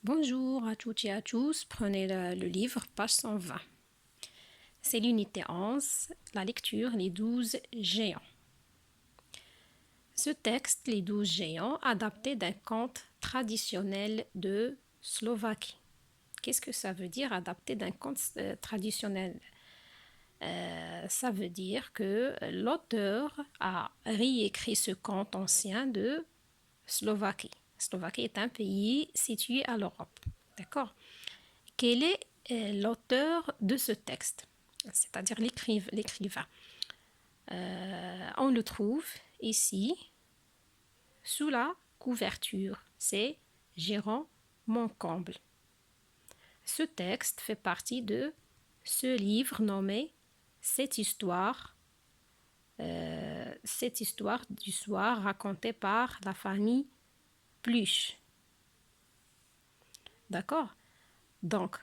Bonjour à toutes et à tous, prenez le livre, page 120. C'est l'unité 11, la lecture, les 12 géants. Ce texte, les 12 géants, adapté d'un conte traditionnel de Slovaquie. Qu'est-ce que ça veut dire, adapté d'un conte traditionnel? Ça veut dire que l'auteur a réécrit ce conte ancien de Slovaquie. Slovaquie est un pays situé à l'Europe. D'accord? Quel est l'auteur de ce texte, c'est-à-dire l'écrivain. On le trouve ici sous la couverture, c'est Jérôme Moncomble. Ce texte fait partie de ce livre nommé Cette histoire du soir racontée par la famille Pluche. D'accord? Donc,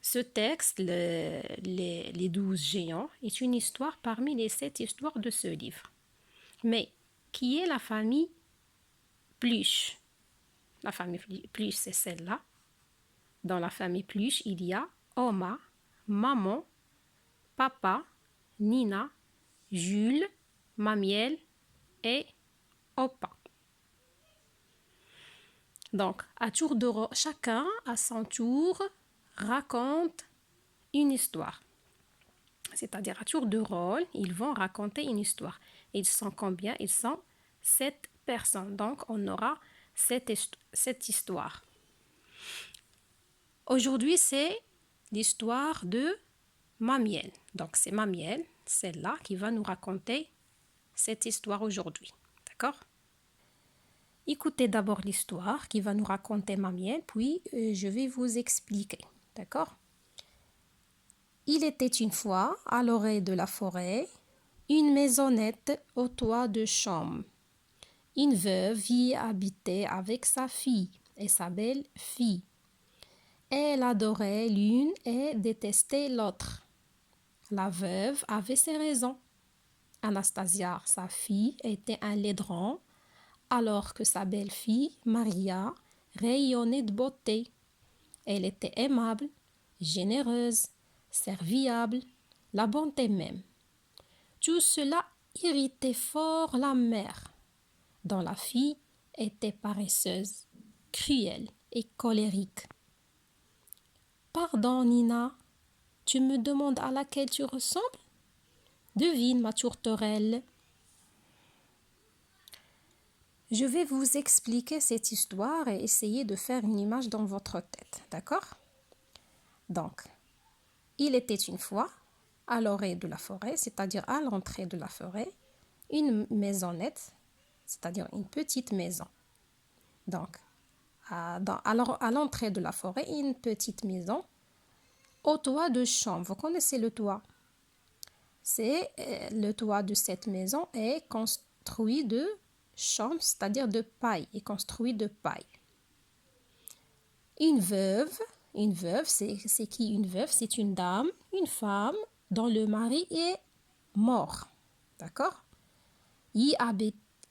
ce texte, les 12 géants, est une histoire parmi les 7 histoires de ce livre. Mais qui est la famille Pluche? La famille Pluche, c'est celle-là. Dans la famille Pluche, il y a Oma, maman, papa, Nina, Jules, Mamiel et Opa. Donc, à tour de rôle, chacun à son tour raconte une histoire. C'est-à-dire à tour de rôle, ils vont raconter une histoire. Ils sont combien? Ils sont 7 personnes. Donc, on aura cette histoire. Aujourd'hui, c'est l'histoire de Mamiel. Donc, c'est Mamiel, celle-là, qui va nous raconter cette histoire aujourd'hui. D'accord? Écoutez d'abord l'histoire qui va nous raconter Mamiel, puis je vais vous expliquer. D'accord? Il était une fois, à l'orée de la forêt, une maisonnette au toit de chaume. Une veuve y habitait avec sa fille et sa belle-fille. Elle adorait l'une et détestait l'autre. La veuve avait ses raisons. Anastasia, sa fille, était un laidron, alors que sa belle-fille, Maria, rayonnait de beauté. Elle était aimable, généreuse, serviable, la bonté même. Tout cela irritait fort la mère, dont la fille était paresseuse, cruelle et colérique. Pardon, Nina, tu me demandes à laquelle tu ressembles? Devine, ma tourterelle. Je vais vous expliquer cette histoire et essayer de faire une image dans votre tête, d'accord? Donc, il était une fois, à l'orée de la forêt, c'est-à-dire à l'entrée de la forêt, une maisonnette, c'est-à-dire une petite maison. Donc, à l'entrée de la forêt, une petite maison au toit de chaume. Vous connaissez le toit? Le toit de cette maison est construit de chaume, c'est-à-dire de paille, est construit de paille. Une veuve, c'est qui une veuve? C'est une dame, une femme dont le mari est mort. D'accord? Y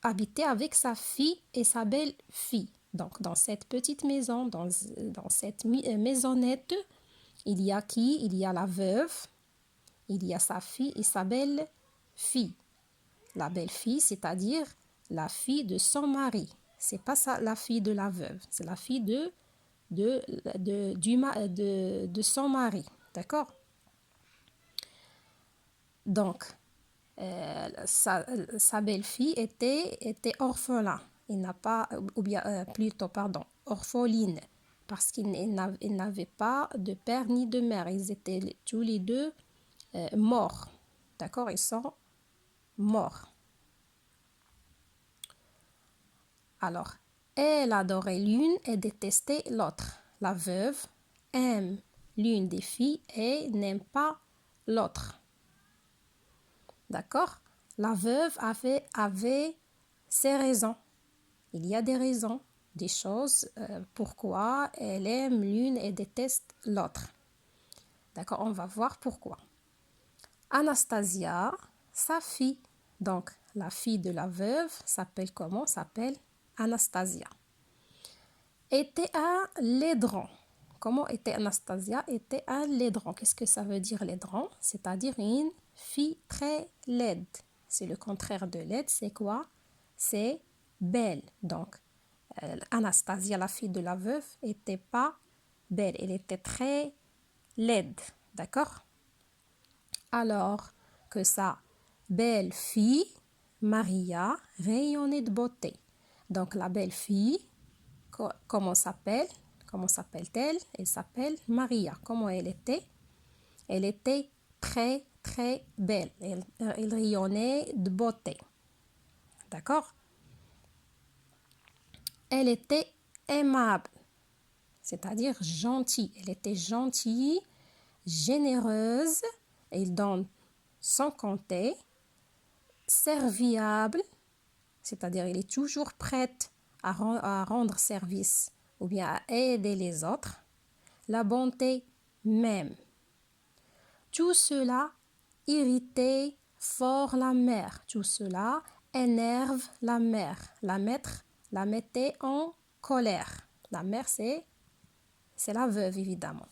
habitait avec sa fille et sa belle-fille. Donc, dans cette petite maison, dans cette maisonnette, il y a qui? Il y a la veuve, il y a sa fille et sa belle-fille. La belle-fille, c'est-à-dire la fille de son mari. C'est pas ça, la fille de la veuve, c'est la fille de son mari. D'accord? Donc, sa belle-fille était orphelin. Il n'a pas, ou bien plutôt, pardon, orpheline, parce qu'il n'avait pas de père ni de mère. Ils étaient tous les deux morts. D'accord? Ils sont morts. Alors, elle adorait l'une et détestait l'autre. La veuve aime l'une des filles et n'aime pas l'autre. D'accord? La veuve avait ses raisons. Il y a des raisons, des choses pourquoi elle aime l'une et déteste l'autre. D'accord? On va voir pourquoi. Anastasia, sa fille, donc la fille de la veuve, s'appelle comment? S'appelle Anastasia. était à l'édran. Comment était Anastasia? Était à l'édran. Qu'est-ce que ça veut dire l'édran? C'est-à-dire une fille très laide. C'est le contraire de laide, c'est quoi? C'est belle. Donc, Anastasia, la fille de la veuve, était pas belle. Elle était très laide. D'accord? Alors que sa belle-fille, Maria, rayonnait de beauté. Donc, la belle-fille, comment s'appelle? Comment s'appelle-t-elle? Elle s'appelle Maria. Comment elle était? Elle était très, très belle. Elle rayonnait de beauté. D'accord? Elle était aimable, c'est-à-dire gentille. Elle était gentille, généreuse, elle donne sans compter, serviable, c'est-à-dire elle est toujours prête à rendre service ou bien à aider les autres. La bonté même. Tout cela irritait fort la mère. Tout cela énerve la mère. La mettait en colère. La mère, c'est la veuve, évidemment.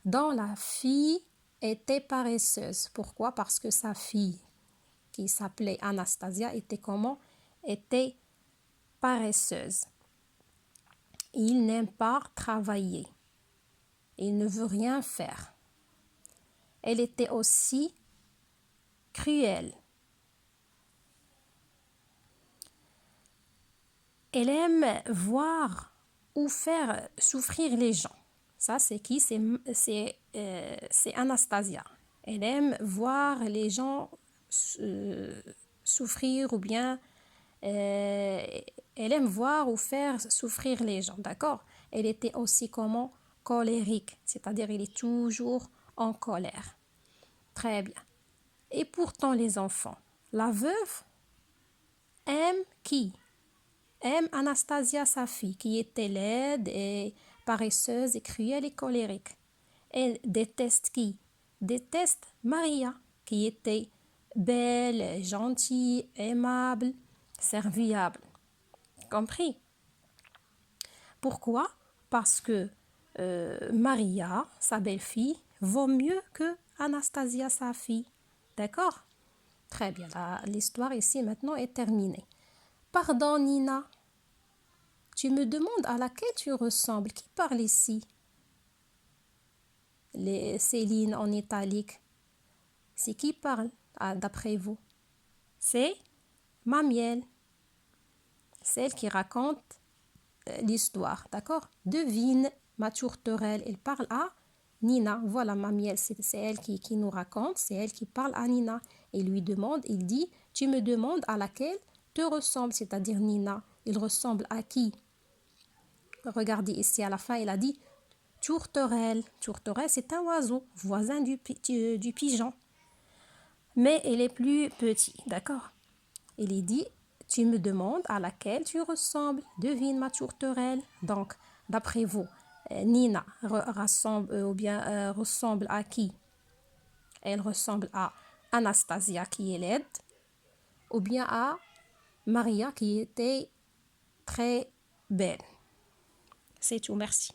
Dont la fille était paresseuse. Pourquoi? Parce que sa fille, qui s'appelait Anastasia, était comment? Était paresseuse. Il n'aime pas travailler. Il ne veut rien faire. Elle était aussi cruelle. Elle aime voir ou faire souffrir les gens. Ça, c'est qui? C'est Anastasia. Elle aime voir les gens souffrir ou bien elle aime voir ou faire souffrir les gens. D'accord? Elle était aussi comment? Colérique, c'est-à-dire elle est toujours en colère. Très bien. Et pourtant les enfants, la veuve aime qui? Aime Anastasia, sa fille, qui était laide et paresseuse et cruelle et colérique. Elle déteste qui? Déteste Maria, qui était belle, gentille, aimable, serviable. Compris? Pourquoi? Parce que Maria, sa belle-fille, vaut mieux que Anastasia, sa fille. D'accord? Très bien, l'histoire ici maintenant est terminée. Pardon Nina, tu me demandes à laquelle tu ressembles. Qui parle ici? Ces lignes en italique. C'est qui parle d'après vous? C'est Mamiel, celle qui raconte l'histoire, d'accord? Devine ma tourterelle, elle parle à Nina. Voilà, Mamiel, c'est elle qui nous raconte, c'est elle qui parle à Nina. Et lui demande, il dit, tu me demandes à laquelle te ressemble, c'est-à-dire Nina. Il ressemble à qui? Regardez ici à la fin, il a dit tourterelle. Tourterelle, c'est un oiseau, voisin du pigeon. Mais elle est plus petite, d'accord? Il est dit, tu me demandes à laquelle tu ressembles. Devine ma tourterelle. Donc, d'après vous, Nina ressemble à qui? Elle ressemble à Anastasia qui est laide ou bien à Maria qui était très belle. C'est tout, merci.